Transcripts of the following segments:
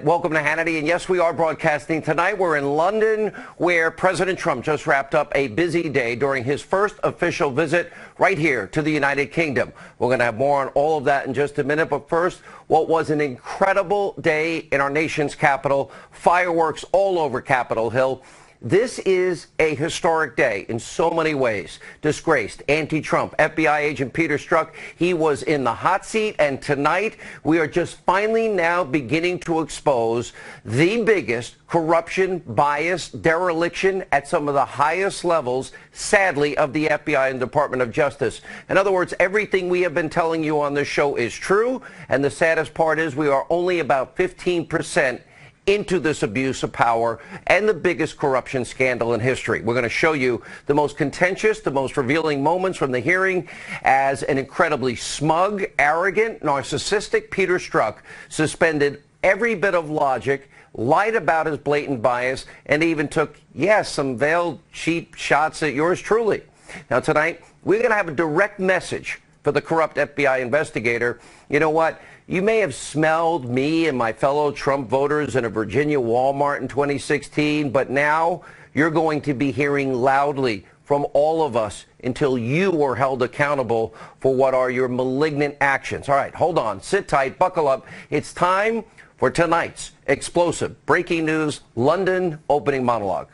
Welcome to Hannity, and yes, we are broadcasting tonight. We're in London, where President Trump just wrapped up a busy day during his first official visit right here to the United Kingdom. We're going to have more on all of that in just a minute, but first, what was an incredible day in our nation's capital, fireworks all over Capitol Hill. This is a historic day in so many ways. Disgraced anti-Trump FBI agent Peter Strzok, he was in the hot seat, and tonight we are just finally now beginning to expose the biggest corruption, bias, dereliction at some of the highest levels, sadly, of the FBI and Department of Justice. In other words, everything we have been telling you on this show is true, and the saddest part is we are only about 15% into this abuse of power and the biggest corruption scandal in history. We're going to show you the most contentious, the most revealing moments from the hearing as an incredibly smug, arrogant, narcissistic Peter Strzok suspended every bit of logic, lied about his blatant bias, and even took, yes, some veiled, cheap shots at yours truly. Now, tonight, we're going to have a direct message for the corrupt FBI investigator. You know what? You may have smelled me and my fellow Trump voters in a Virginia Walmart in 2016, but now you're going to be hearing loudly from all of us until you are held accountable for what are your malignant actions. All right, hold on, sit tight, buckle up. It's time for tonight's explosive breaking news London opening monologue.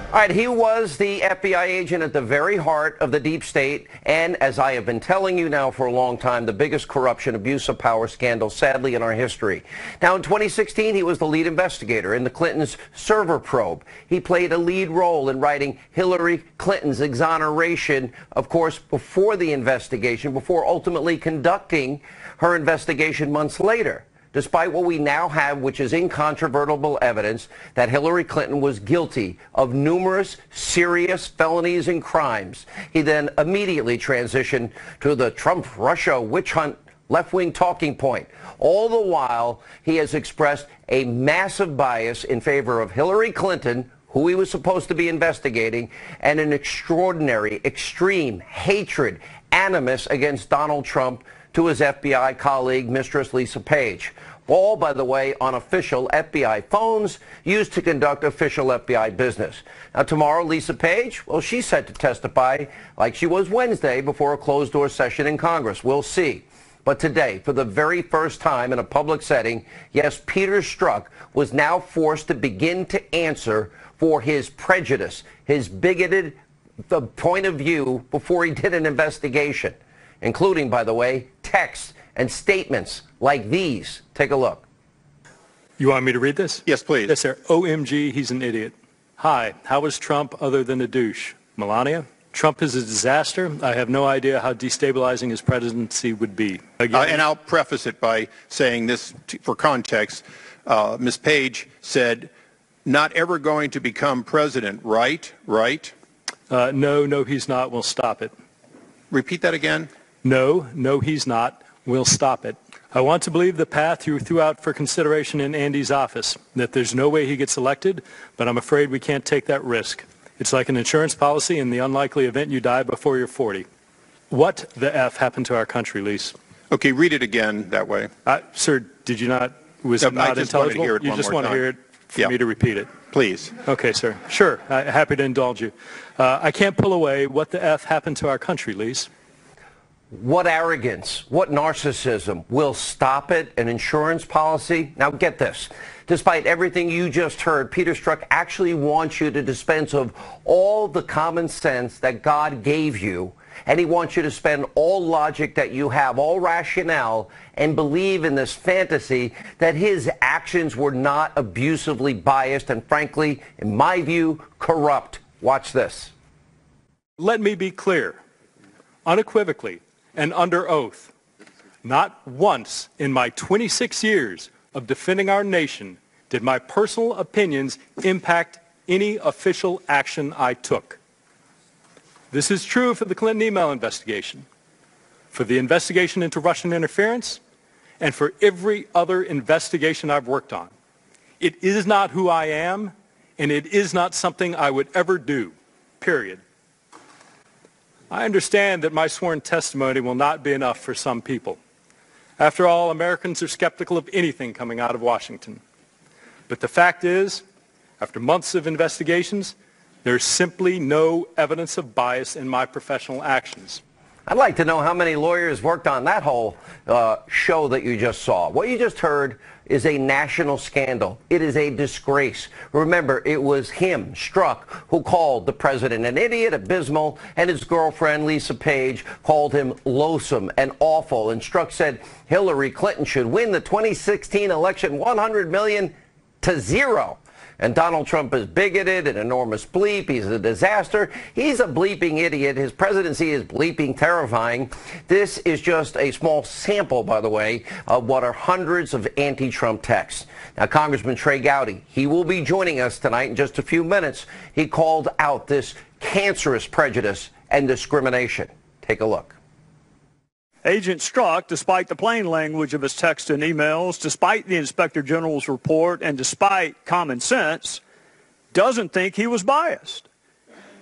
All right, he was the FBI agent at the very heart of the deep state, and as I have been telling you now for a long time, the biggest corruption, abuse of power scandal, sadly, in our history. Now, in 2016, he was the lead investigator in the Clintons' server probe. He played a lead role in writing Hillary Clinton's exoneration, of course, before the investigation, before ultimately conducting her investigation months later, despite what we now have, which is incontrovertible evidence that Hillary Clinton was guilty of numerous serious felonies and crimes. He then immediately transitioned to the Trump-Russia witch hunt left-wing talking point. All the while, he has expressed a massive bias in favor of Hillary Clinton, who he was supposed to be investigating, and an extraordinary, extreme hatred, animus against Donald Trump to his FBI colleague, Mistress Lisa Page. All, by the way, on official FBI phones used to conduct official FBI business. Now, tomorrow, Lisa Page, well, she's set to testify like she was Wednesday before a closed-door session in Congress. We'll see. But today, for the very first time in a public setting, yes, Peter Strzok was now forced to begin to answer for his prejudice, his bigoted point of view before he did an investigation, including, by the way, texts and statements like these. Take a look. You want me to read this? Yes, please. Yes, sir. OMG, he's an idiot. Hi, how is Trump other than a douche? Melania? Trump is a disaster. I have no idea how destabilizing his presidency would be. Again, and I'll preface it by saying this for context. Ms. Page said, not ever going to become president, right? Right? No, he's not. We'll stop it. Repeat that again. No, he's not. We'll stop it. I want to believe the path you threw out for consideration in Andy's office, that there's no way he gets elected, but I'm afraid we can't take that risk. It's like an insurance policy in the unlikely event you die before you're 40. What the F happened to our country, Lise? Okay, read it again that way. Sir, did you not? Was it not intelligible? You just want to hear it for me to repeat it? Please. Okay, sir. Sure. Happy to indulge you. I can't pull away. What the F happened to our country, Lise? What arrogance, what narcissism. Will stop it, an insurance policy? Now get this. Despite everything you just heard, Peter Strzok actually wants you to dispense of all the common sense that God gave you, and he wants you to spend all logic that you have, all rationale, and believe in this fantasy that his actions were not abusively biased and, frankly, in my view, corrupt. Watch this. Let me be clear, unequivocally, and under oath, not once in my 26 years of defending our nation did my personal opinions impact any official action I took. This is true for the Clinton email investigation, for the investigation into Russian interference, and for every other investigation I've worked on. It is not who I am, and it is not something I would ever do, period. I understand that my sworn testimony will not be enough for some people. After all, Americans are skeptical of anything coming out of Washington. But the fact is, after months of investigations, there's simply no evidence of bias in my professional actions. I'd like to know how many lawyers worked on that whole show that you just saw. What you just heard is a national scandal. It is a disgrace. Remember, it was him, Strzok, who called the president an idiot, abysmal, and his girlfriend, Lisa Page, called him loathsome and awful. And Strzok said Hillary Clinton should win the 2016 election 100 million to 0. And Donald Trump is bigoted, an enormous bleep. He's a disaster. He's a bleeping idiot. His presidency is bleeping terrifying. This is just a small sample, by the way, of what are hundreds of anti-Trump texts. Now, Congressman Trey Gowdy, he will be joining us tonight in just a few minutes. He called out this cancerous prejudice and discrimination. Take a look. Agent Strzok, despite the plain language of his texts and emails, despite the Inspector General's report, and despite common sense, doesn't think he was biased.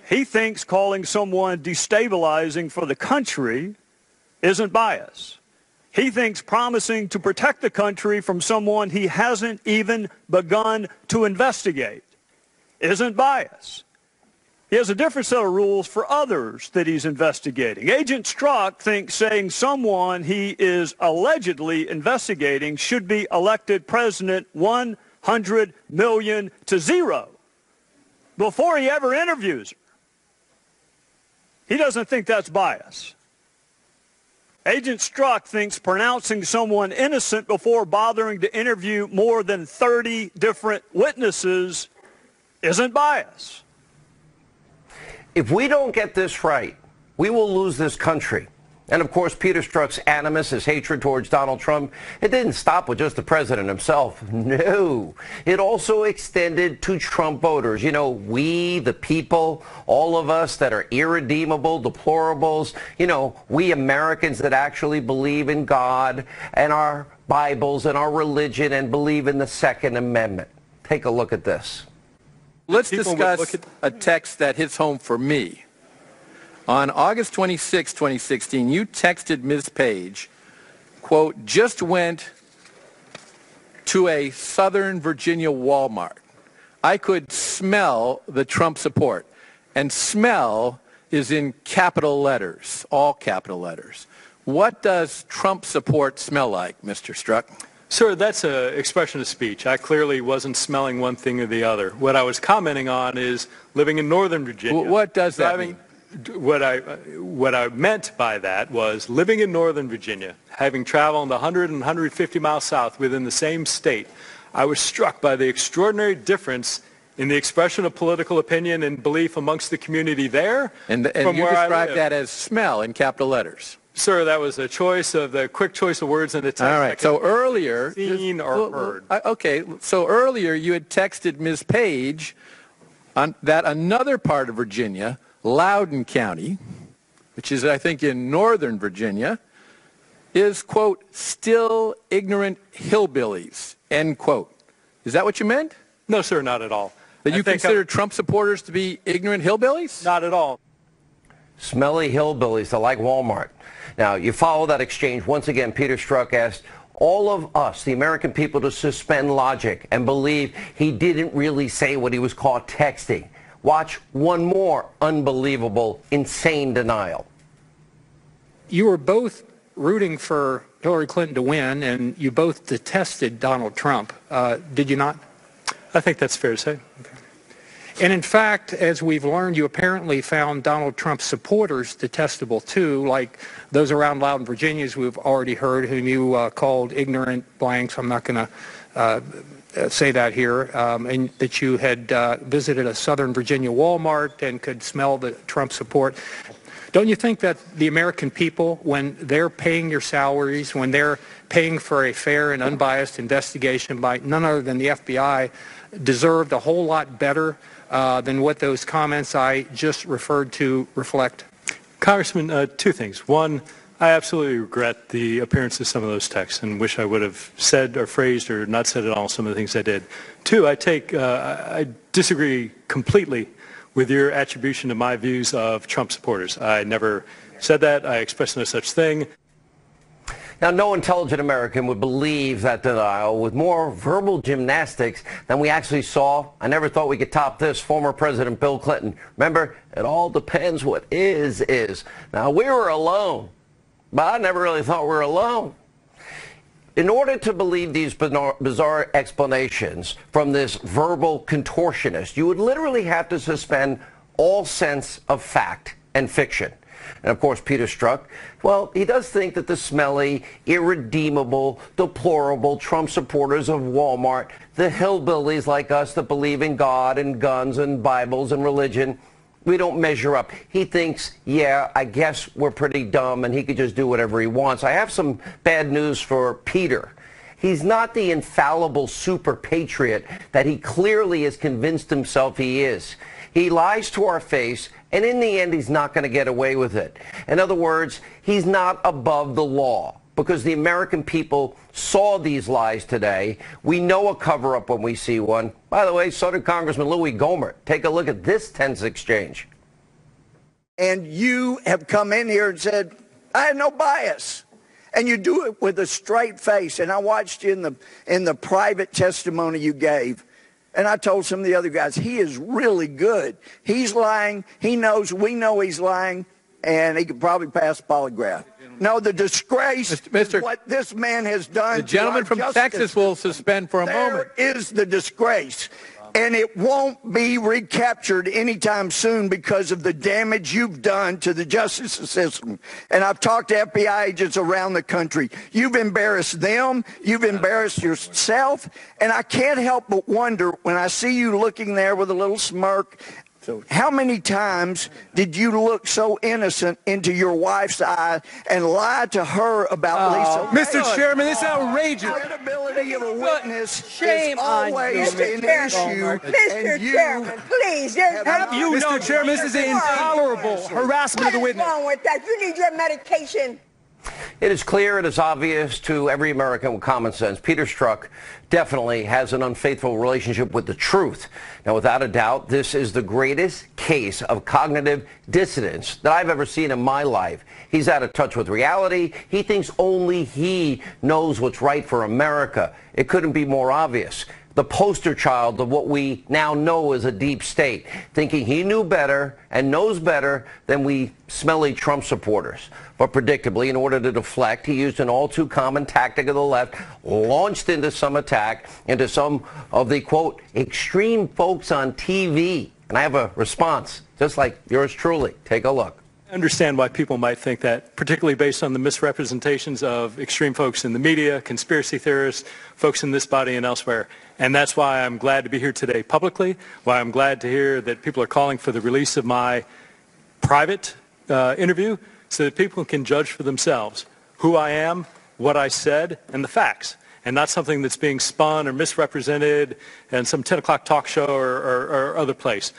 He thinks calling someone destabilizing for the country isn't bias. He thinks promising to protect the country from someone he hasn't even begun to investigate isn't bias. He has a different set of rules for others that he's investigating. Agent Strzok thinks saying someone he is allegedly investigating should be elected president 100 million to 0 before he ever interviews her. He doesn't think that's bias. Agent Strzok thinks pronouncing someone innocent before bothering to interview more than 30 different witnesses isn't bias. If we don't get this right, we will lose this country. And of course, Peter Strzok's animus, his hatred towards Donald Trump, it didn't stop with just the president himself. No. It also extended to Trump voters. You know, we, the people, all of us that are irredeemable, deplorables, you know, we Americans that actually believe in God and our Bibles and our religion and believe in the Second Amendment. Take a look at this. Let's discuss a text that hits home for me. On August 26, 2016, you texted Ms. Page, quote, just went to a Southern Virginia Walmart. I could smell the Trump support. And smell is in capital letters, all capital letters. What does Trump support smell like, Mr. Strzok? Sir, that's an expression of speech. I clearly wasn't smelling one thing or the other. What I was commenting on is living in Northern Virginia. What does that mean? What I meant by that was living in Northern Virginia, having traveled 100 and 150 miles south within the same state, I was struck by the extraordinary difference in the expression of political opinion and belief amongst the community there. And you described that as smell in capital letters. Sir, that was a choice of the quick choice of words in the text. All right. So earlier, seen or heard. Okay. So earlier, you had texted Ms. Page on that another part of Virginia, Loudoun County, which is, I think, in Northern Virginia, is, quote, still ignorant hillbillies, end quote. Is that what you meant? No, sir, not at all. That you consider Trump supporters to be ignorant hillbillies? Not at all. Smelly hillbillies that like Walmart. Now, you follow that exchange. Once again, Peter Strzok asked all of us, the American people, to suspend logic and believe he didn't really say what he was caught texting. Watch one more unbelievable, insane denial. You were both rooting for Hillary Clinton to win, and you both detested Donald Trump. Did you not? I think that's fair to say. Okay. And in fact, as we've learned, you apparently found Donald Trump's supporters detestable too, like those around Loudoun, Virginia, as we've already heard, whom you called ignorant blanks. I'm not going to say that here, and that you had visited a Southern Virginia Walmart and could smell the Trump support. Don't you think that the American people, when they're paying your salaries, when they're paying for a fair and unbiased investigation by none other than the FBI, deserved a whole lot better than what those comments I just referred to reflect? Congressman, two things. One, I absolutely regret the appearance of some of those texts and wish I would have said or phrased or not said at all some of the things I did. Two, I disagree completely with your attribution of my views of Trump supporters. I never said that. I expressed no such thing. Now, no intelligent American would believe that denial with more verbal gymnastics than we actually saw. I never thought we could top this. Former President Bill Clinton. Remember, it all depends what is. Now, we were alone, but I never really thought we were alone. In order to believe these bizarre explanations from this verbal contortionist, you would literally have to suspend all sense of fact and fiction. And of course, Peter Strzok, well, he does think that the smelly, irredeemable, deplorable Trump supporters of Walmart, the hillbillies like us that believe in God and guns and Bibles and religion, we don't measure up. He thinks, yeah, I guess we're pretty dumb and he could just do whatever he wants. I have some bad news for Peter. He's not the infallible super patriot that he clearly has convinced himself he is. He lies to our face, and in the end, he's not going to get away with it. In other words, he's not above the law, because the American people saw these lies today. We know a cover-up when we see one. By the way, so did Congressman Louis Gohmert. Take a look at this tense exchange. And you have come in here and said, I had no bias. And you do it with a straight face. And I watched you in the private testimony you gave. And I told some of the other guys, he is really good. He's lying. He knows, we know he's lying. And he could probably pass polygraph. No, the disgrace is what this man has done. The gentleman from Texas will suspend for a moment. There is the disgrace. And it won't be recaptured anytime soon because of the damage you've done to the justice system. And I've talked to FBI agents around the country. You've embarrassed them. You've embarrassed yourself. And I can't help but wonder when I see you looking there with a little smirk, how many times did you look so innocent into your wife's eye and lie to her about Lisa? Mr. Chairman, this is outrageous. The credibility of a witness Shame is always on you, an Mr. issue. Mr. Chairman, please. Have you, Mr. Chairman, this is intolerable harassment of the witness. What's wrong with that? You need your medication. It is clear, it is obvious to every American with common sense. Peter Strzok definitely has an unfaithful relationship with the truth. Now, without a doubt, this is the greatest case of cognitive dissonance that I've ever seen in my life. He's out of touch with reality. He thinks only he knows what's right for America. It couldn't be more obvious. The poster child of what we now know is a deep state, thinking he knew better and knows better than we smelly Trump supporters. But predictably, in order to deflect, he used an all-too-common tactic of the left, launched into some attack into some of the, quote, extreme folks on TV. And I have a response, just like yours truly. Take a look. I understand why people might think that, particularly based on the misrepresentations of extreme folks in the media, conspiracy theorists, folks in this body and elsewhere. And that's why I'm glad to be here today publicly, why I'm glad to hear that people are calling for the release of my private interview so that people can judge for themselves who I am, what I said, and the facts, and not something that's being spun or misrepresented in some 10 o'clock talk show or other place.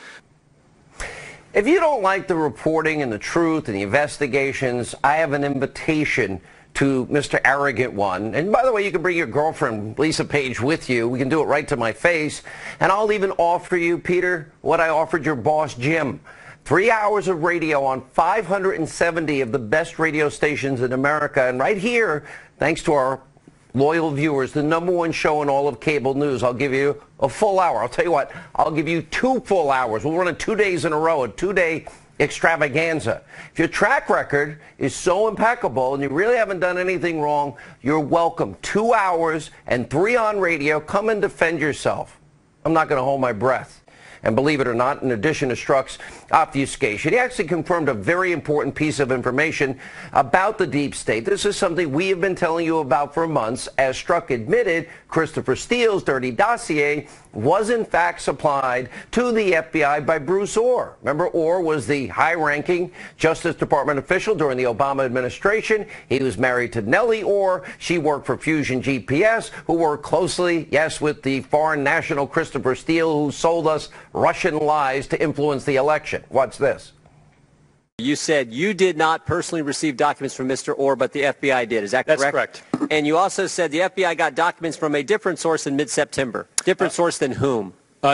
If you don't like the reporting and the truth and the investigations, I have an invitation to Mr. Arrogant One. And by the way, you can bring your girlfriend, Lisa Page, with you. We can do it right to my face. And I'll even offer you, Peter, what I offered your boss, Jim. 3 hours of radio on 570 of the best radio stations in America. And right here, thanks to our loyal viewers, the #1 show in all of cable news. I'll give you a full hour. I'll tell you what, I'll give you 2 full hours. We'll run it 2 days in a row, a 2-day extravaganza. If your track record is so impeccable and you really haven't done anything wrong, you're welcome. 2 hours and 3 on radio. Come and defend yourself. I'm not going to hold my breath. And believe it or not, in addition to Strzok's obfuscation, he actually confirmed a very important piece of information about the deep state. This is something we have been telling you about for months. As Strzok admitted, Christopher Steele's dirty dossier was in fact supplied to the FBI by Bruce Orr. Remember, Orr was the high-ranking Justice Department official during the Obama administration. He was married to Nellie Orr. She worked for Fusion GPS, who worked closely, yes, with the foreign national Christopher Steele, who sold us Russian lies to influence the election. What's this? You said you did not personally receive documents from Mr. Orr, but the FBI did. Is that correct? That's correct. And you also said the FBI got documents from a different source in mid-September. Different source than whom?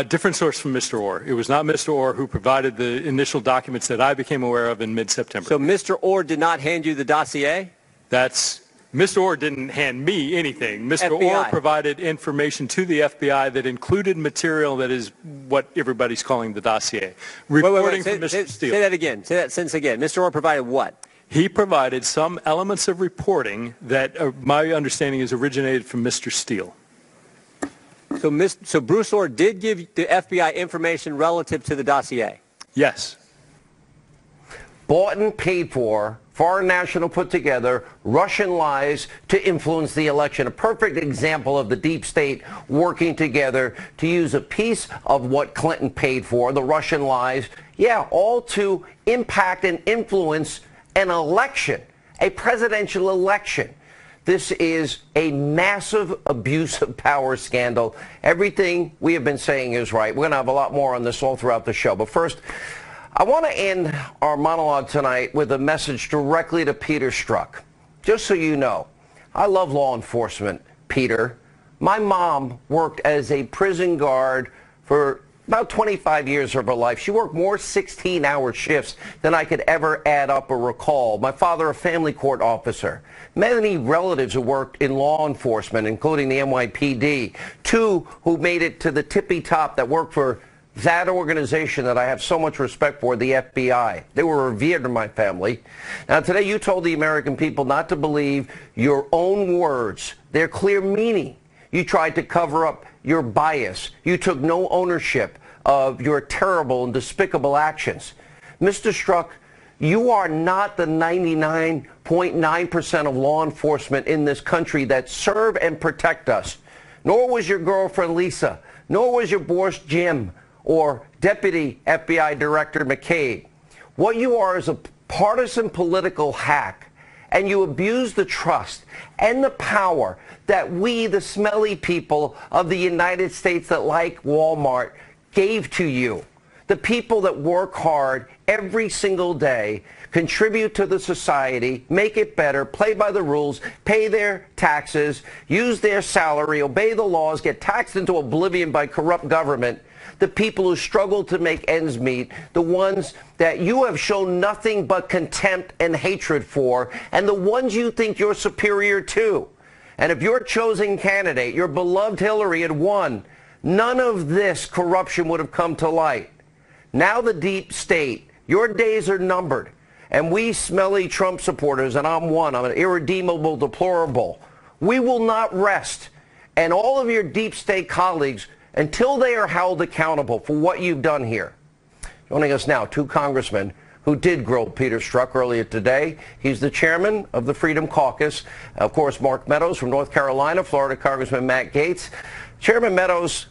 Different source from Mr. Orr. It was not Mr. Orr who provided the initial documents that I became aware of in mid-September. So Mr. Orr did not hand you the dossier? That's Mr. Orr didn't hand me anything. Mr. FBI. Orr provided information to the FBI that included material that is what everybody's calling the dossier. Reporting from Mr. Steele. Say that again. Say that sentence again. Mr. Orr provided what? He provided some elements of reporting that my understanding is originated from Mr. Steele. So Bruce Orr did give the FBI information relative to the dossier? Yes. Bought and paid for, foreign national put together, Russian lies to influence the election. A perfect example of the deep state working together to use a piece of what Clinton paid for, the Russian lies, all to impact and influence an election, a presidential election. This is a massive abuse of power scandal. Everything we have been saying is right. We're going to have a lot more on this all throughout the show. But first, I want to end our monologue tonight with a message directly to Peter Strzok. Just so you know, I love law enforcement, Peter. My mom worked as a prison guard for about 25 years of her life. She worked more 16-hour shifts than I could ever add up or recall. My father, a family court officer. Many relatives who worked in law enforcement, including the NYPD. Two who made it to the tippy top that worked for that organization that I have so much respect for, the FBI. They were revered in my family. Now, today you told the American people not to believe your own words, their clear meaning. You tried to cover up your bias. You took no ownership of your terrible and despicable actions. Mr. Strzok, you are not the 99.9% of law enforcement in this country that serve and protect us. Nor was your girlfriend Lisa. Nor was your boss Jim or Deputy FBI Director McCabe. What you are is a partisan political hack, and you abuse the trust and the power that we, the smelly people of the United States that like Walmart, gave to you. The people that work hard every single day, contribute to the society, make it better, play by the rules, pay their taxes, use their salary, obey the laws, get taxed into oblivion by corrupt government. The people who struggle to make ends meet, the ones that you have shown nothing but contempt and hatred for, and the ones you think you're superior to. And if your chosen candidate, your beloved Hillary, had won, none of this corruption would have come to light. Now the deep state, your days are numbered. And we smelly Trump supporters, and I'm one, I'm an irredeemable deplorable, we will not rest. And all of your deep state colleagues, until they are held accountable for what you've done here. Joining us now, two congressmen who did grill Peter Strzok earlier today. He's the chairman of the Freedom Caucus. Of course, Mark Meadows from North Carolina, Florida Congressman Matt Gaetz. Chairman Meadows,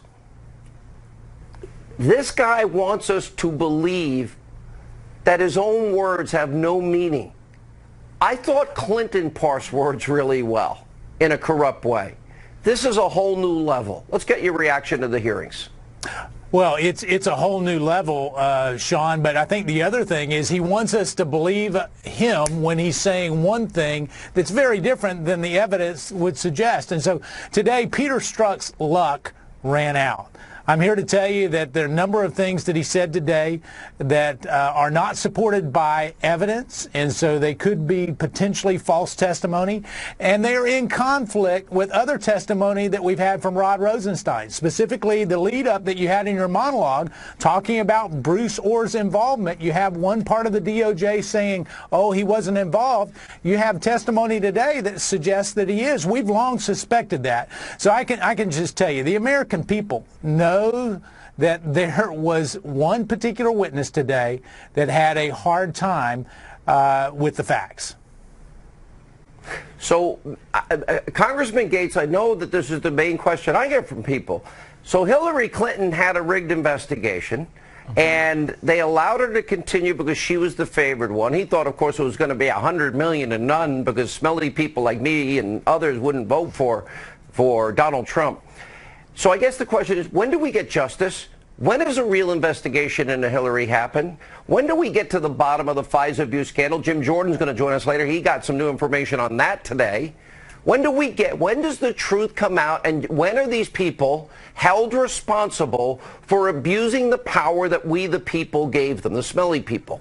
this guy wants us to believe that his own words have no meaning. I thought Clinton parsed words really well in a corrupt way. This is a whole new level. Let's get your reaction to the hearings. Well, it's a whole new level, Sean, but I think the other thing is he wants us to believe him when he's saying one thing that's very different than the evidence would suggest. And so today, Peter Strzok's luck ran out. I'm here to tell you that there are a number of things that he said today that are not supported by evidence, and so they could be potentially false testimony, and they're in conflict with other testimony that we've had from Rod Rosenstein, specifically the lead-up that you had in your monologue talking about Bruce Orr's involvement. You have one part of the DOJ saying, oh, he wasn't involved. You have testimony today that suggests that he is. We've long suspected that. So I can just tell you, the American people know that there was one particular witness today that had a hard time with the facts. So, Congressman Gaetz, I know that this is the main question I get from people. So Hillary Clinton had a rigged investigation, and they allowed her to continue because she was the favored one. He thought, of course, it was going to be 100 million and none because smelly people like me and others wouldn't vote for Donald Trump. So I guess the question is, when do we get justice? When does a real investigation into Hillary happen? When do we get to the bottom of the FISA abuse scandal? Jim Jordan's going to join us later. He got some new information on that today. When does the truth come out, and when are these people held responsible for abusing the power that we, the people, gave them, the smelly people?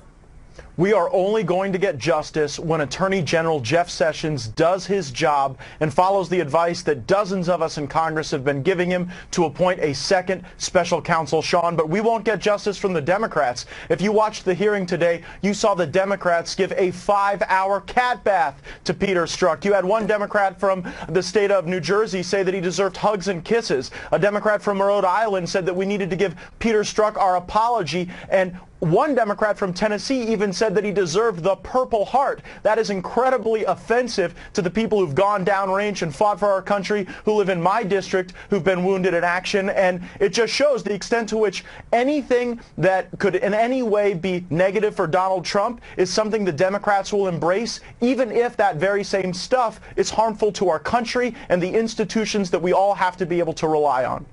We are only going to get justice when Attorney General Jeff Sessions does his job and follows the advice that dozens of us in Congress have been giving him to appoint a second special counsel, Sean. But we won't get justice from the Democrats. If you watched the hearing today, you saw the Democrats give a 5-hour cat bath to Peter Strzok. You had one Democrat from the state of New Jersey say that he deserved hugs and kisses. A Democrat from Rhode Island said that we needed to give Peter Strzok our apology, and one Democrat from Tennessee even said that he deserved the Purple Heart. That is incredibly offensive to the people who've gone downrange and fought for our country, who live in my district, who've been wounded in action. And it just shows the extent to which anything that could in any way be negative for Donald Trump is something the Democrats will embrace, even if that very same stuff is harmful to our country and the institutions that we all have to be able to rely on.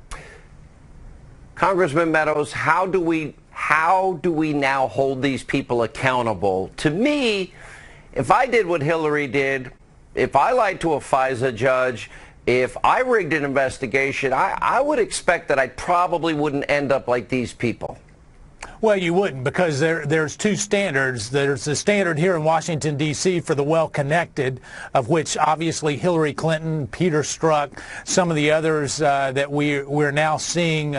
Congressman Meadows, how do we now hold these people accountable? To me, if I did what Hillary did, if I lied to a FISA judge, if I rigged an investigation, I would expect that I probably wouldn't end up like these people. Well, you wouldn't, because there's two standards. There's a standard here in Washington, D.C. for the well-connected, of which obviously Hillary Clinton, Peter Strzok, some of the others that we're now seeing,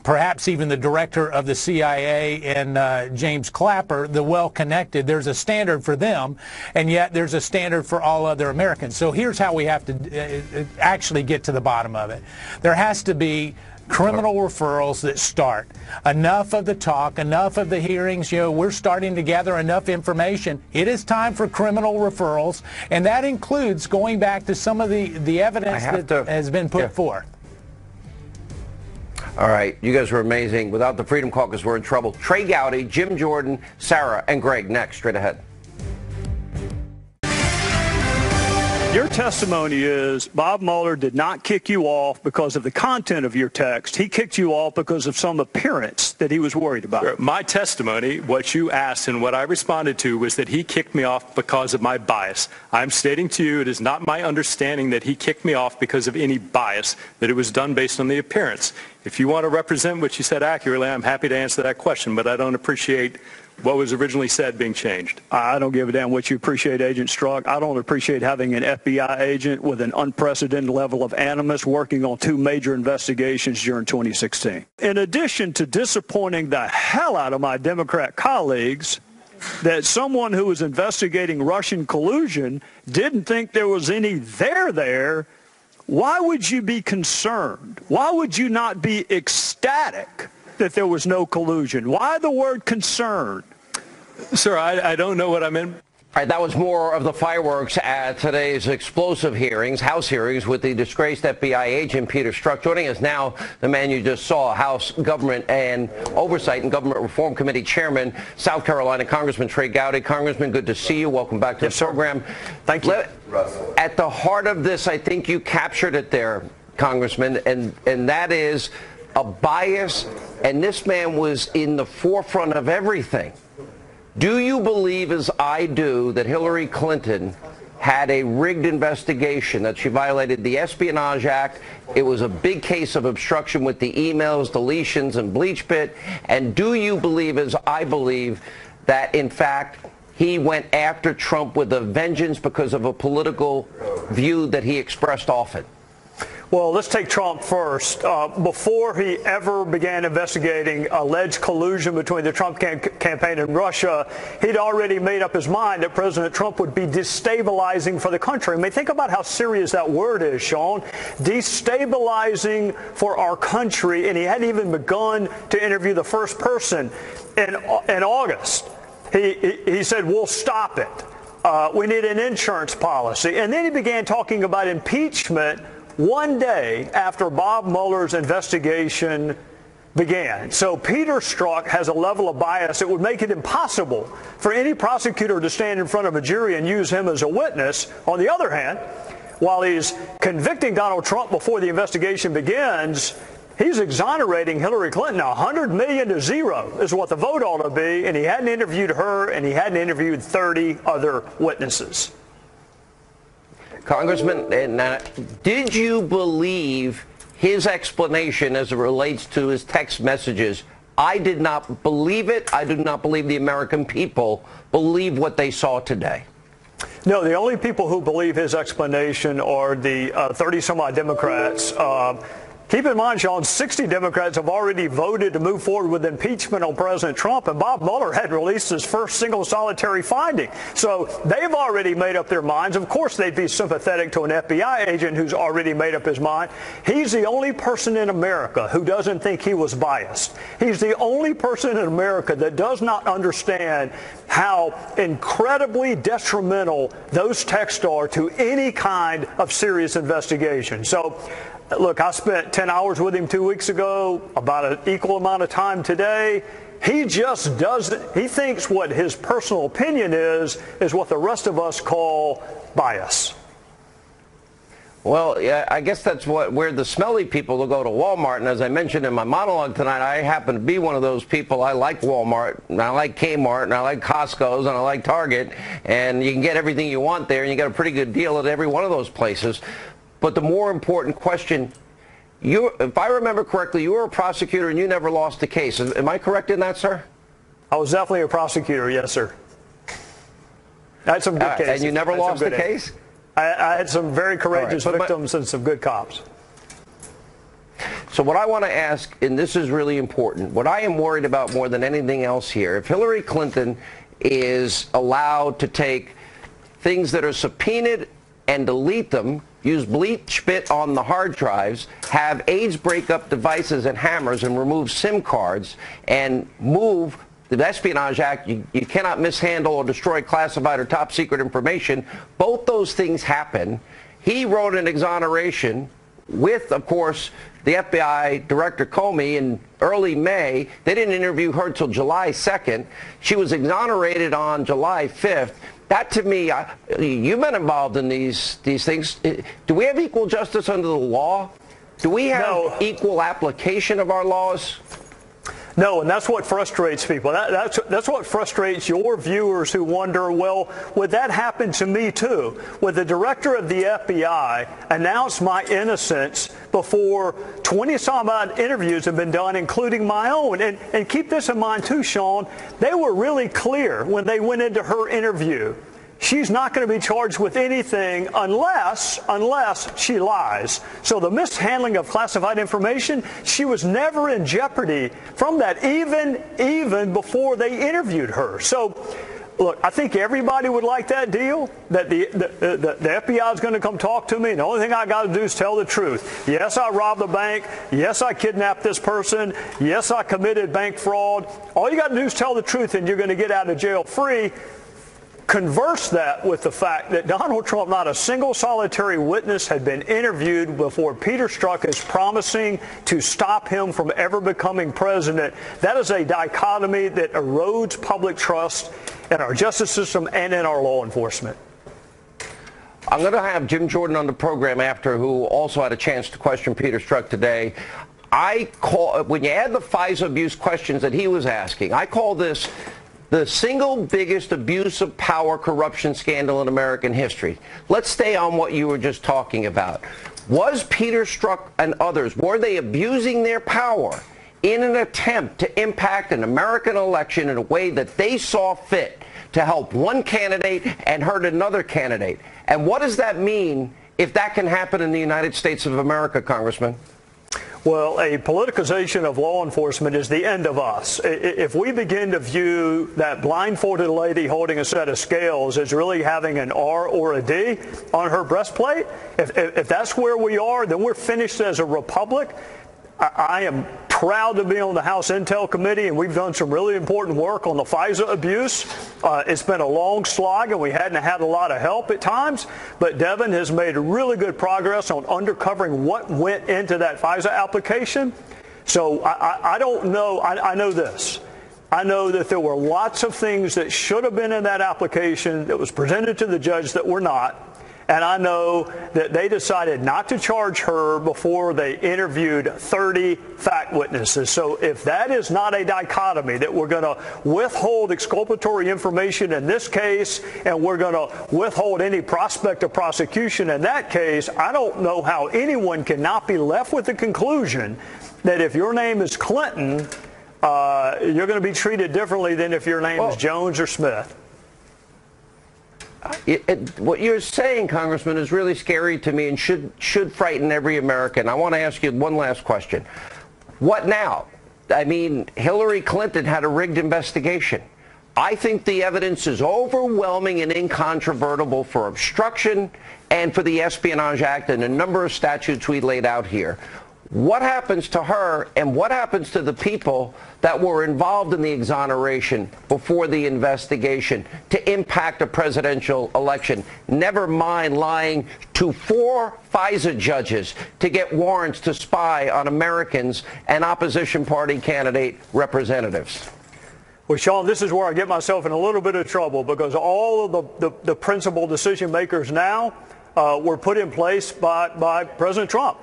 perhaps even the director of the CIA and James Clapper, the well-connected. There's a standard for them, and yet there's a standard for all other Americans. So here's how we have to actually get to the bottom of it. There has to be criminal referrals that start. Enough of the talk, enough of the hearings. You know, we're starting to gather enough information. It is time for criminal referrals, and that includes going back to some of the evidence that has been put forth. All right, you guys were amazing. Without the Freedom Caucus, we're in trouble. Trey Gowdy, Jim Jordan, Sarah, and Greg next, straight ahead. Your testimony is Bob Mueller did not kick you off because of the content of your text. He kicked you off because of some appearance that he was worried about. My testimony, what you asked and what I responded to, was that he kicked me off because of my bias. I'm stating to you it is not my understanding that he kicked me off because of any bias, that it was done based on the appearance. If you want to represent what you said accurately, I'm happy to answer that question, but I don't appreciate what was originally said being changed. I don't give a damn what you appreciate, Agent Strzok. I don't appreciate having an FBI agent with an unprecedented level of animus working on 2 major investigations during 2016. In addition to disappointing the hell out of my Democrat colleagues, that someone who was investigating Russian collusion didn't think there was any there, why would you be concerned? Why would you not be ecstatic that there was no collusion? Why the word concern? Sir, I don't know what I meant. All right, that was more of the fireworks at today's explosive hearings, House hearings, with the disgraced FBI agent Peter Strzok. Joining us now, the man you just saw, House Government and Oversight and Government Reform Committee Chairman, South Carolina Congressman Trey Gowdy. Congressman, good to see you. Welcome back to the program. Thank you. At the heart of this, I think you captured it there, Congressman, and that is a bias, and this man was in the forefront of everything. Do you believe, as I do, that Hillary Clinton had a rigged investigation, that she violated the Espionage Act? It was a big case of obstruction with the emails, deletions, and bleach pit. And do you believe, as I believe, that, in fact, he went after Trump with a vengeance because of a political view that he expressed often? Well, let's take Trump first. Before he ever began investigating alleged collusion between the Trump campaign and Russia, he'd already made up his mind that President Trump would be destabilizing for the country. I mean, think about how serious that word is, Sean. Destabilizing for our country, and he hadn't even begun to interview the first person in August. He said, we'll stop it. We need an insurance policy. And then he began talking about impeachment one day after Bob Mueller's investigation began. So Peter Strzok has a level of bias that would make it impossible for any prosecutor to stand in front of a jury and use him as a witness. On the other hand, while he's convicting Donald Trump before the investigation begins, he's exonerating Hillary Clinton. $100 million to 0 is what the vote ought to be, and he hadn't interviewed her, and he hadn't interviewed 30 other witnesses. Congressman, did you believe his explanation as it relates to his text messages I did not believe it. I do not believe the American people believe what they saw today. No, the only people who believe his explanation are the 30-some-odd Democrats. Keep in mind, Sean, 60 Democrats have already voted to move forward with impeachment on President Trump, and Bob Mueller had released his first single solitary finding. So they've already made up their minds. Of course, they'd be sympathetic to an FBI agent who's already made up his mind. He's the only person in America who doesn't think he was biased. He's the only person in America that does not understand how incredibly detrimental those texts are to any kind of serious investigation. So, look, I spent 10 hours with him 2 weeks ago, about an equal amount of time today. He just doesn't, he thinks what his personal opinion is what the rest of us call bias. Well, yeah, I guess that's where the smelly people will go to Walmart. And as I mentioned in my monologue tonight, I happen to be one of those people. I like Walmart, and I like Kmart, and I like Costco's, and I like Target. And you can get everything you want there, and you get a pretty good deal at every one of those places. But the more important question, if I remember correctly, you were a prosecutor and you never lost a case. Am I correct in that, sir? I was definitely a prosecutor, yes, sir. I had some good cases. And you never lost a case? I had some very courageous victims and some good cops. So what I want to ask, and this is really important, what I am worried about more than anything else here, if Hillary Clinton is allowed to take things that are subpoenaed and delete them, use bleach bit on the hard drives, have AIDS breakup devices and hammers and remove SIM cards and move the Espionage Act, you cannot mishandle or destroy classified or top secret information. Both those things happen. He wrote an exoneration with, of course, the FBI Director Comey in early May. They didn't interview her till July 2nd. She was exonerated on July 5th. That, to me, you've been involved in these things. Do we have equal justice under the law? Do we have equal application of our laws? No, and that's what frustrates people. That's what frustrates your viewers who wonder, well, would that happen to me too? Would the director of the FBI announce my innocence before 20-some-odd interviews have been done, including my own? And keep this in mind too, Sean. They were really clear when they went into her interview. She's not going to be charged with anything unless she lies. So the mishandling of classified information, she was never in jeopardy from that, even before they interviewed her. So, look, I think everybody would like that deal, that the FBI is going to come talk to me, and the only thing I got to do is tell the truth. Yes, I robbed the bank. Yes, I kidnapped this person. Yes, I committed bank fraud. All you got to do is tell the truth, and you're going to get out of jail free. Converse that with the fact that Donald Trump, not a single solitary witness had been interviewed before Peter Strzok is promising to stop him from ever becoming president. That is a dichotomy that erodes public trust in our justice system and in our law enforcement. I'm going to have Jim Jordan on the program after, who also had a chance to question Peter Strzok today. When you add the FISA abuse questions that he was asking, I call this the single biggest abuse of power corruption scandal in American history. Let's stay on what you were just talking about. Was Peter Strzok and others, were they abusing their power in an attempt to impact an American election in a way that they saw fit to help one candidate and hurt another candidate? And what does that mean if that can happen in the United States of America, Congressman? Well, a politicization of law enforcement is the end of us. If we begin to view that blindfolded lady holding a set of scales as really having an R or a D on her breastplate, if that's where we are, then we're finished as a republic. I am proud to be on the House Intel Committee, and we've done some really important work on the FISA abuse. It's been a long slog, and we hadn't had a lot of help at times, but Devin has made really good progress on uncovering what went into that FISA application. So I don't know. I know this. I know that there were lots of things that should have been in that application that was presented to the judge that were not. And I know that they decided not to charge her before they interviewed 30 fact witnesses. So if that is not a dichotomy, that we're going to withhold exculpatory information in this case, and we're going to withhold any prospect of prosecution in that case, I don't know how anyone cannot be left with the conclusion that if your name is Clinton, you're going to be treated differently than if your name is Jones or Smith. What you're saying, Congressman, is really scary to me and should frighten every American. I want to ask you one last question. What now? I mean, Hillary Clinton had a rigged investigation. I think the evidence is overwhelming and incontrovertible for obstruction and for the Espionage Act and a number of statutes we laid out here. What happens to her and what happens to the people that were involved in the exoneration before the investigation to impact a presidential election? Never mind lying to 4 FISA judges to get warrants to spy on Americans and opposition party candidate representatives. Well, Sean, this is where I get myself in a little bit of trouble because all of the principal decision makers now were put in place by President Trump.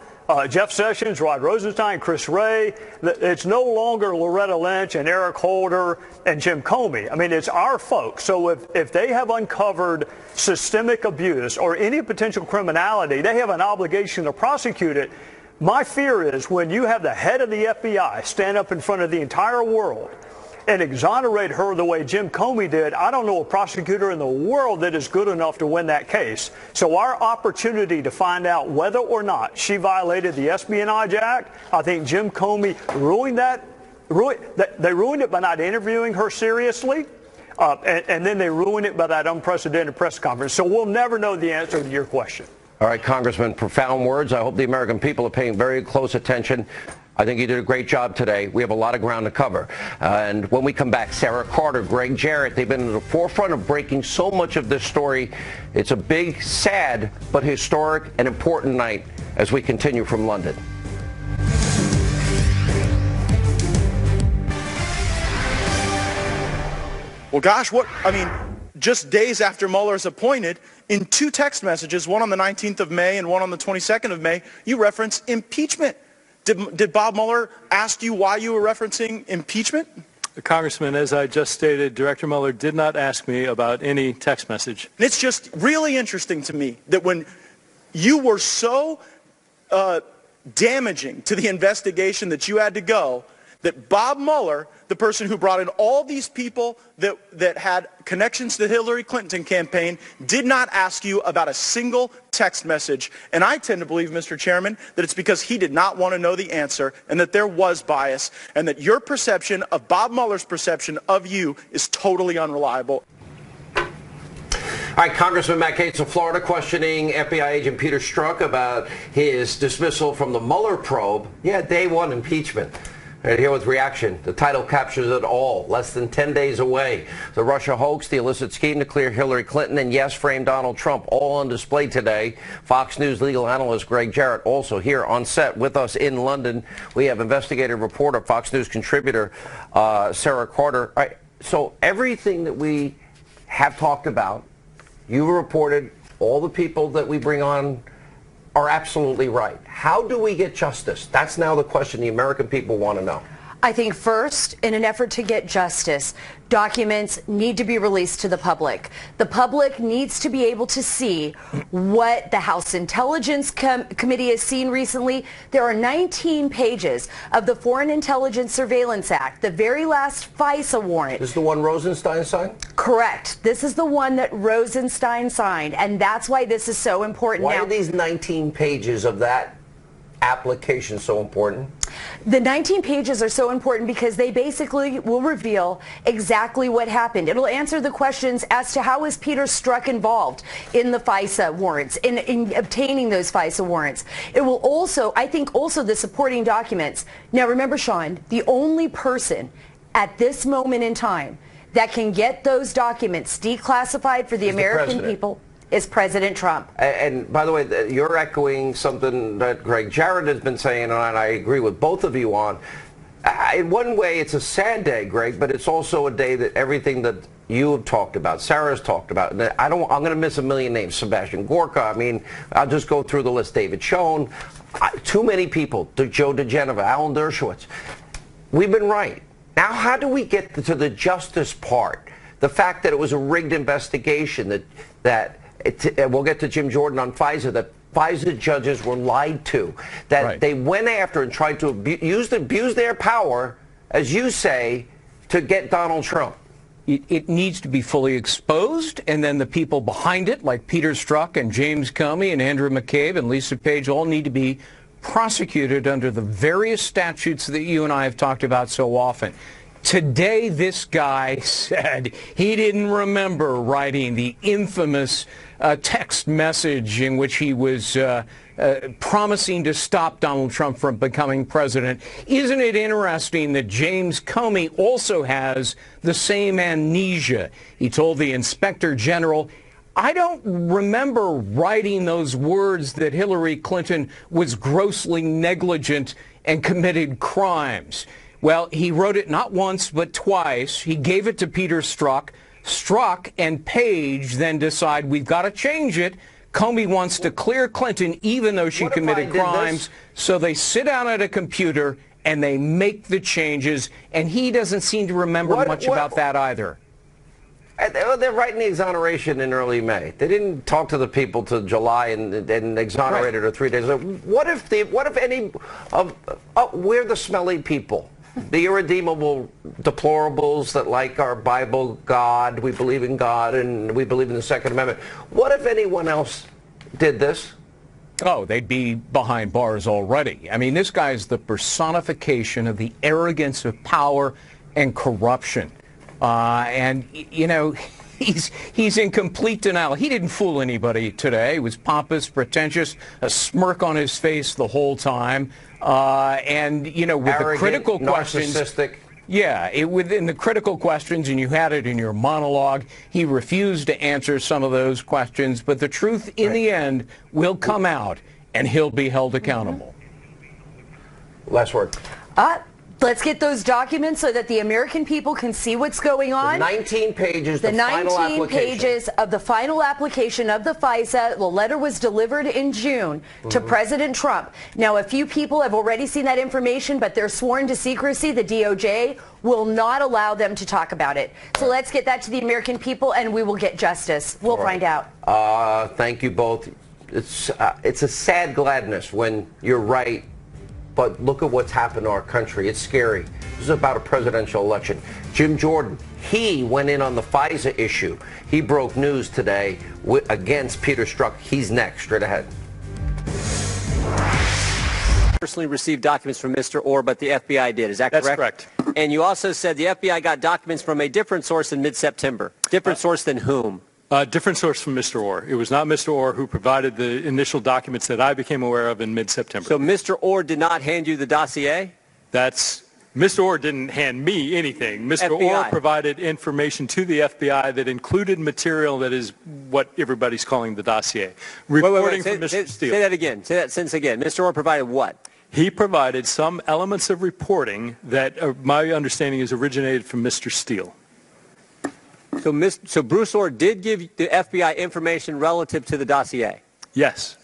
Jeff Sessions, Rod Rosenstein, Chris Wray. It's no longer Loretta Lynch and Eric Holder and Jim Comey. I mean, it's our folks. So if they have uncovered systemic abuse or any potential criminality, they have an obligation to prosecute it. My fear is when you have the head of the FBI stand up in front of the entire world and exonerate her the way Jim Comey did, I don't know a prosecutor in the world that is good enough to win that case. So our opportunity to find out whether or not she violated the Espionage Act, I think Jim Comey ruined that. They ruined it by not interviewing her seriously, and then they ruined it by that unprecedented press conference. So we'll never know the answer to your question. All right, Congressman, profound words. I hope the American people are paying very close attention. I think you did a great job today. We have a lot of ground to cover. And when we come back, Sarah Carter, Greg Jarrett, they've been at the forefront of breaking so much of this story. It's a big, sad, but historic and important night as we continue from London. Well, gosh, just days after Mueller is appointed, in 2 text messages, one on the 19th of May and one on the 22nd of May, you reference impeachment. Did Bob Mueller ask you why you were referencing impeachment? Congressman, as I just stated, Director Mueller did not ask me about any text message. And it's just really interesting to me that when you were so damaging to the investigation that you had to go, that Bob Mueller, the person who brought in all these people that had connections to the Hillary Clinton campaign, did not ask you about a single text message. And I tend to believe, Mr. Chairman, that it's because he did not want to know the answer and that there was bias and that your perception of Bob Mueller's perception of you is totally unreliable. All right, Congressman Matt Gaetz of Florida questioning FBI agent Peter Strzok about his dismissal from the Mueller probe. Yeah, day 1 impeachment. Right here with reaction. The title captures it all. Less than 10 days away. The Russia hoax, the illicit scheme to clear Hillary Clinton, and yes, frame Donald Trump, all on display today. Fox News legal analyst Greg Jarrett also here on set with us in London. We have investigative reporter, Fox News contributor Sarah Carter. All right, so everything that we have talked about, you reported, all the people that we bring on are absolutely right. How do we get justice? That's now the question the American people want to know. I think first, in an effort to get justice, documents need to be released to the public. The public needs to be able to see what the House Intelligence Committee has seen recently. There are 19 pages of the Foreign Intelligence Surveillance Act, the very last FISA warrant. This is the one Rosenstein signed? Correct. This is the one that Rosenstein signed, and that's why this is so important. Why now, are these 19 pages of that application so important? The 19 pages are so important because they basically will reveal exactly what happened. It'll answer the questions as to how is Peter Strzok involved in the FISA warrants, in obtaining those FISA warrants. It will also, I think, also the supporting documents. Now remember, Sean, the only person at this moment in time that can get those documents declassified for the American people is President Trump. And by the way, you're echoing something that Greg Jarrett has been saying, and I agree with both of you on. In one way, it's a sad day, Greg, but it's also a day that everything that you have talked about, Sarah's talked about, and I'm going to miss a million names. Sebastian Gorka, I mean, I'll just go through the list. David Schoen, too many people. Joe DeGeneva, Alan Dershowitz. We've been right. Now, how do we get to the justice part? The fact that it was a rigged investigation, we'll get to Jim Jordan on FISA, that FISA judges were lied to, that they went after and tried to abuse their power as you say, to get Donald Trump? It needs to be fully exposed, and then the people behind it, like Peter Strzok and James Comey and Andrew McCabe and Lisa Page, all need to be prosecuted under the various statutes that you and I have talked about so often. Today, this guy said he didn't remember writing the infamous text message in which he was promising to stop Donald Trump from becoming president. Isn't it interesting that James Comey also has the same amnesia? He told the Inspector General, I don't remember writing those words that Hillary Clinton was grossly negligent and committed crimes. Well, he wrote it not once, but twice. He gave it to Peter Strzok. Strzok and Page then decide we've got to change it. Comey wants to clear Clinton even though she committed crimes. So they sit down at a computer and they make the changes. And he doesn't seem to remember much about that either. They're writing the exoneration in early May. They didn't talk to the people till July and exonerated her 3 days later. What if any of we're the smelly people, the irredeemable deplorables that like our Bible God, we believe in God and we believe in the Second Amendment. What if anyone else did this? Oh, they'd be behind bars already. I mean, this guy's the personification of the arrogance of power and corruption. And, you know, he's in complete denial. He didn't fool anybody today. He was pompous, pretentious, a smirk on his face the whole time. And, you know, with arrogant, the critical questions. Narcissistic. Yeah, within the critical questions, and you had it in your monologue, he refused to answer some of those questions. But the truth in the end will come out, and he'll be held accountable. Last word. Let's get those documents so that the American people can see what's going on. The 19 pages, the final 19 pages of the final application of the FISA. The letter was delivered in June to President Trump. Now, a few people have already seen that information, but they're sworn to secrecy. The DOJ will not allow them to talk about it. So let's get that to the American people, and we will get justice. We'll find out. Thank you both. It's a sad gladness when you're right. But look at what's happened to our country. It's scary. This is about a presidential election. Jim Jordan, he went in on the FISA issue. He broke news today against Peter Strzok. He's next. Straight ahead. Personally received documents from Mr. Orr, but the FBI did. Is that correct? That's correct. And you also said the FBI got documents from a different source in mid-September. Different source than whom? Different source from Mr. Orr. It was not Mr. Orr who provided the initial documents that I became aware of in mid-September. So Mr. Orr did not hand you the dossier? Mr. Orr didn't hand me anything. Mr. Orr provided information to the FBI that included material that is what everybody's calling the dossier. Reporting from Mr. Steele. Say that again. Say that sentence again. Mr. Orr provided what? He provided some elements of reporting that my understanding is originated from Mr. Steele. So Bruce Orr did give the FBI information relative to the dossier? Yes.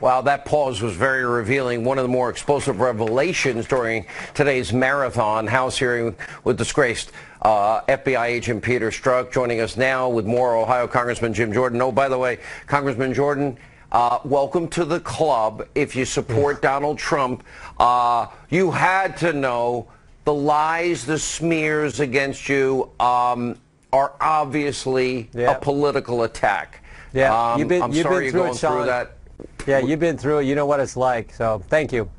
Wow, that pause was very revealing. One of the more explosive revelations during today's marathon House hearing with disgraced FBI agent Peter Strzok. Joining us now with more, Ohio Congressman Jim Jordan. Oh, by the way, Congressman Jordan, welcome to the club. If you support Donald Trump, you had to know the lies, the smears against you are obviously a political attack. Yeah, I'm sorry you're going through that. Yeah, you've been through it. You know what it's like. So thank you.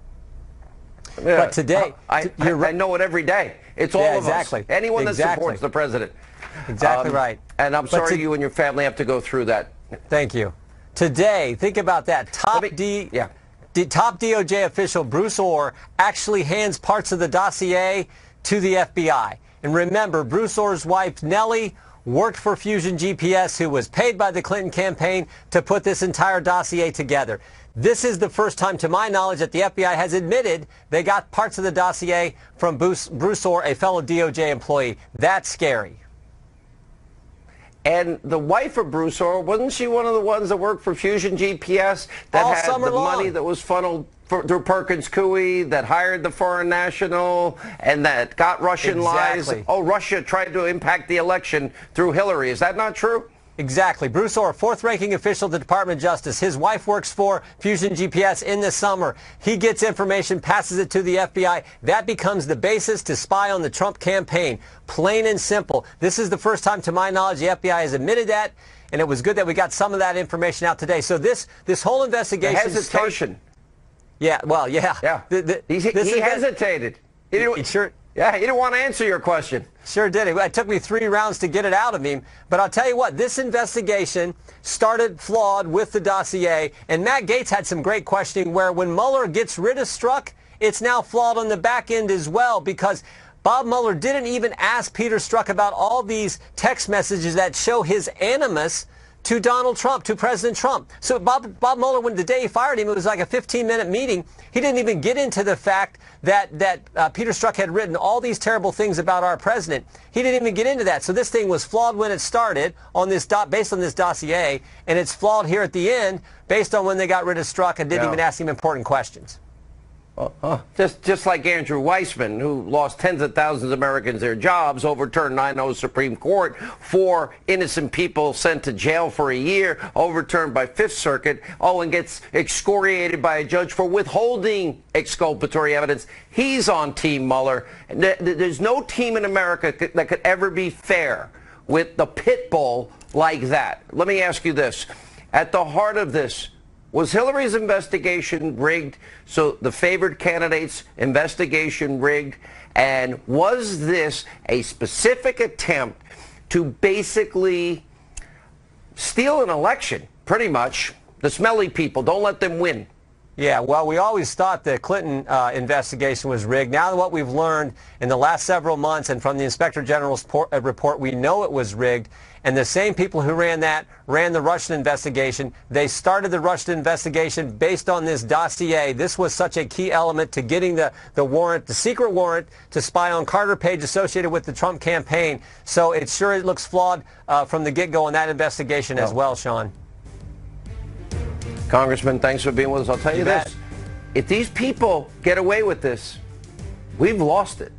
Yeah. But today, I know it every day. It's all of us. Anyone that supports the president. Exactly right. And I'm sorry you and your family have to go through that. Thank you. Today, think about that. Top DOJ official Bruce Orr actually hands parts of the dossier to the FBI. And remember, Bruce Orr's wife, Nellie, worked for Fusion GPS, who was paid by the Clinton campaign to put this entire dossier together. This is the first time, to my knowledge, that the FBI has admitted they got parts of the dossier from Bruce Orr, a fellow DOJ employee. That's scary. And the wife of Bruce Orr, wasn't she one of the ones that worked for Fusion GPS that all had summer the long. money that was funneled through Perkins Coie, that hired the foreign national, and that got Russian lies? Oh, Russia tried to impact the election through Hillary. Is that not true? Exactly. Bruce Orr, fourth-ranking official at the Department of Justice. His wife works for Fusion GPS in the summer. He gets information, passes it to the FBI. That becomes the basis to spy on the Trump campaign. Plain and simple. This is the first time, to my knowledge, the FBI has admitted that, and it was good that we got some of that information out today. So this whole investigation... The hesitation. Yeah, well, yeah. Yeah. He hesitated. He sure... Yeah, he didn't want to answer your question. Sure did. It took me 3 rounds to get it out of him. But I'll tell you what, this investigation started flawed with the dossier. And Matt Gaetz had some great questioning where when Mueller gets rid of Strzok, it's now flawed on the back end as well, because Bob Mueller didn't even ask Peter Strzok about all these text messages that show his animus to Donald Trump, to President Trump. So Bob Mueller, when the day he fired him, it was like a 15-minute meeting. He didn't even get into the fact that Peter Strzok had written all these terrible things about our president. He didn't even get into that. So this thing was flawed when it started on this based on this dossier, and it's flawed here at the end based on when they got rid of Strzok and didn't even ask him important questions. Just like Andrew Weissman, who lost tens of thousands of Americans their jobs, overturned 9-0 Supreme Court, 4 innocent people sent to jail for a year, overturned by Fifth Circuit, and gets excoriated by a judge for withholding exculpatory evidence. He's on Team Mueller. There's no team in America that could ever be fair with the pit bull like that. Let me ask you this. At the heart of this, was Hillary's investigation rigged? So the favored candidate's investigation rigged? And was this a specific attempt to basically steal an election, pretty much? The smelly people, don't let them win. Yeah, well, we always thought the Clinton investigation was rigged. Now what we've learned in the last several months and from the Inspector General's report, we know it was rigged. And the same people who ran the Russian investigation. They started the Russian investigation based on this dossier. This was such a key element to getting the warrant, the secret warrant, to spy on Carter Page associated with the Trump campaign. So it looks flawed from the get-go in that investigation as well, Sean. Congressman, thanks for being with us. I'll tell you this. If these people get away with this, we've lost it.